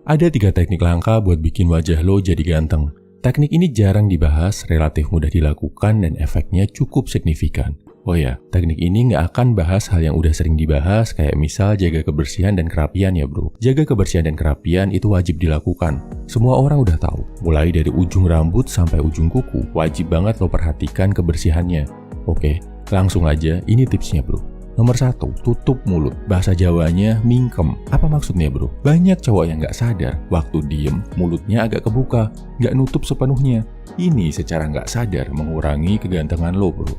Ada 3 teknik langka buat bikin wajah lo jadi ganteng. Teknik ini jarang dibahas, relatif mudah dilakukan, dan efeknya cukup signifikan. Oh ya, teknik ini nggak akan bahas hal yang udah sering dibahas, kayak misal jaga kebersihan dan kerapian ya bro. Jaga kebersihan dan kerapian itu wajib dilakukan. Semua orang udah tahu, mulai dari ujung rambut sampai ujung kuku, wajib banget lo perhatikan kebersihannya. Oke, langsung aja, ini tipsnya bro. Nomor 1, tutup mulut. Bahasa Jawanya mingkem. Apa maksudnya bro? Banyak cowok yang nggak sadar, waktu diem, mulutnya agak kebuka, nggak nutup sepenuhnya. Ini secara nggak sadar mengurangi kegantengan lo bro.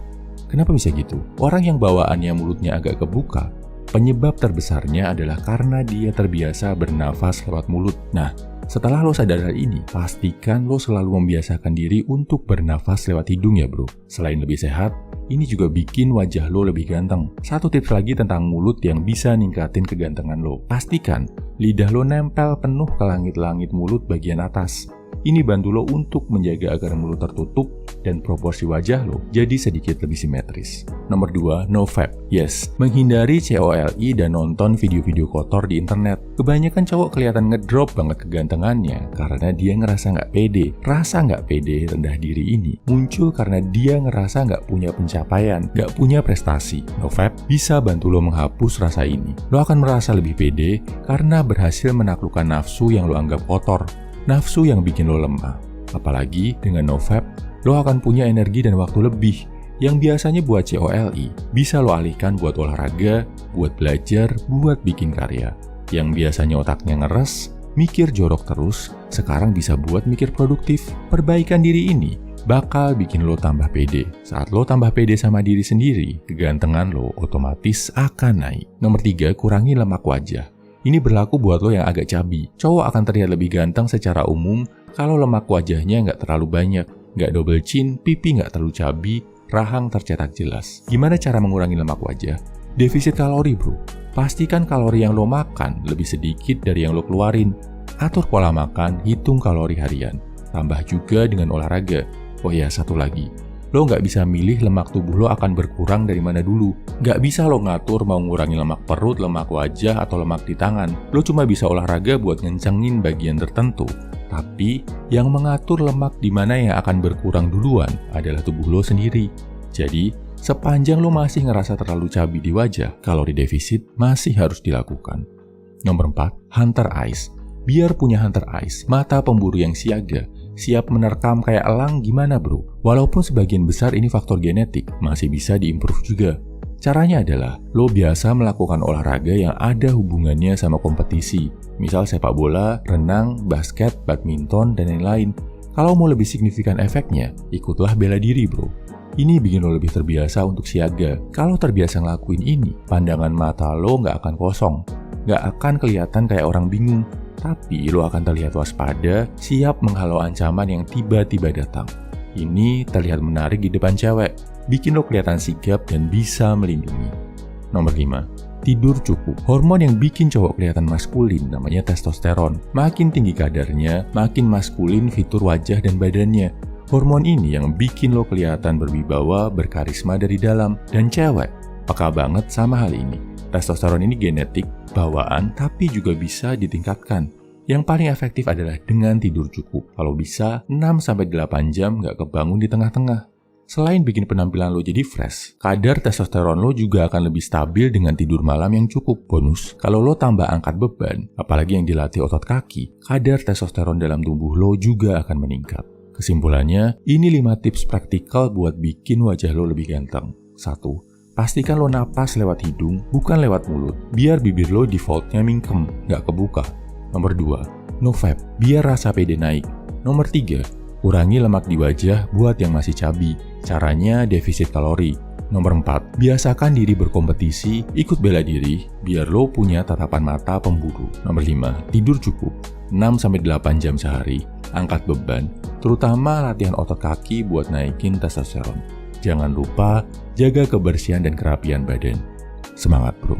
Kenapa bisa gitu? Orang yang bawaannya mulutnya agak kebuka, penyebab terbesarnya adalah karena dia terbiasa bernafas lewat mulut. Nah, setelah lo sadar hal ini, pastikan lo selalu membiasakan diri untuk bernafas lewat hidung ya bro. Selain lebih sehat, ini juga bikin wajah lo lebih ganteng. Satu tips lagi tentang mulut yang bisa ningkatin kegantengan lo. Pastikan lidah lo nempel penuh ke langit-langit mulut bagian atas. Ini bantu lo untuk menjaga agar mulut tertutup dan proporsi wajah lo jadi sedikit lebih simetris. Nomor 2, no fap. Yes, menghindari COLI dan nonton video-video kotor di internet. Kebanyakan cowok kelihatan ngedrop banget kegantengannya karena dia ngerasa nggak pede. Rasa nggak pede, rendah diri ini muncul karena dia ngerasa nggak punya pencapaian, nggak punya prestasi. No fap bisa bantu lo menghapus rasa ini. Lo akan merasa lebih pede karena berhasil menaklukkan nafsu yang lo anggap kotor. Nafsu yang bikin lo lemah. Apalagi dengan no fap, lo akan punya energi dan waktu lebih yang biasanya buat COLI bisa lo alihkan buat olahraga, buat belajar, buat bikin karya. Yang biasanya otaknya ngeres, mikir jorok terus, sekarang bisa buat mikir produktif. Perbaikan diri ini bakal bikin lo tambah pede. Saat lo tambah pede sama diri sendiri, kegantengan lo otomatis akan naik. Nomor 3, kurangi lemak wajah. Ini berlaku buat lo yang agak cabi. Cowok akan terlihat lebih ganteng secara umum kalau lemak wajahnya nggak terlalu banyak, nggak double chin, pipi nggak terlalu cabi, rahang tercetak jelas. Gimana cara mengurangi lemak wajah? Defisit kalori bro. Pastikan kalori yang lo makan lebih sedikit dari yang lo keluarin. Atur pola makan, hitung kalori harian. Tambah juga dengan olahraga. Oh ya, satu lagi. Lo nggak bisa milih lemak tubuh lo akan berkurang dari mana dulu. Nggak bisa lo ngatur mau ngurangi lemak perut, lemak wajah, atau lemak di tangan. Lo cuma bisa olahraga buat ngencengin bagian tertentu. Tapi, yang mengatur lemak di mana yang akan berkurang duluan adalah tubuh lo sendiri. Jadi, sepanjang lo masih ngerasa terlalu cabi di wajah, kalori defisit masih harus dilakukan. Nomor 4, hunter eyes. Biar punya hunter eyes, mata pemburu yang siaga, siap menerkam kayak elang gimana bro? Walaupun sebagian besar ini faktor genetik, masih bisa diimprove juga. Caranya adalah, lo biasa melakukan olahraga yang ada hubungannya sama kompetisi. Misal sepak bola, renang, basket, badminton, dan lain-lain. Kalau mau lebih signifikan efeknya, ikutlah bela diri bro. Ini bikin lo lebih terbiasa untuk siaga. Kalau terbiasa ngelakuin ini, pandangan mata lo nggak akan kosong. Nggak akan kelihatan kayak orang bingung. Tapi lo akan terlihat waspada, siap menghalau ancaman yang tiba-tiba datang. Ini terlihat menarik di depan cewek, bikin lo kelihatan sigap dan bisa melindungi. Nomor 5, tidur cukup. Hormon yang bikin cowok kelihatan maskulin namanya testosteron. Makin tinggi kadarnya, makin maskulin fitur wajah dan badannya. Hormon ini yang bikin lo kelihatan berwibawa, berkarisma dari dalam. Dan cewek peka banget sama hal ini. Testosteron ini genetik, bawaan, tapi juga bisa ditingkatkan. Yang paling efektif adalah dengan tidur cukup. Kalau bisa, 6-8 jam nggak kebangun di tengah-tengah. Selain bikin penampilan lo jadi fresh, kadar testosteron lo juga akan lebih stabil dengan tidur malam yang cukup. Bonus, kalau lo tambah angkat beban, apalagi yang dilatih otot kaki, kadar testosteron dalam tubuh lo juga akan meningkat. Kesimpulannya, ini 5 tips praktikal buat bikin wajah lo lebih ganteng. 1. Pastikan lo napas lewat hidung, bukan lewat mulut. Biar bibir lo defaultnya mingkem, nggak kebuka. Nomor 2, no fap, biar rasa pede naik. Nomor 3, kurangi lemak di wajah buat yang masih cabi. Caranya defisit kalori. Nomor 4, biasakan diri berkompetisi, ikut bela diri, biar lo punya tatapan mata pemburu. Nomor 5, tidur cukup, 6-8 jam sehari. Angkat beban, terutama latihan otot kaki buat naikin testosteron. Jangan lupa jaga kebersihan dan kerapian badan. Semangat bro!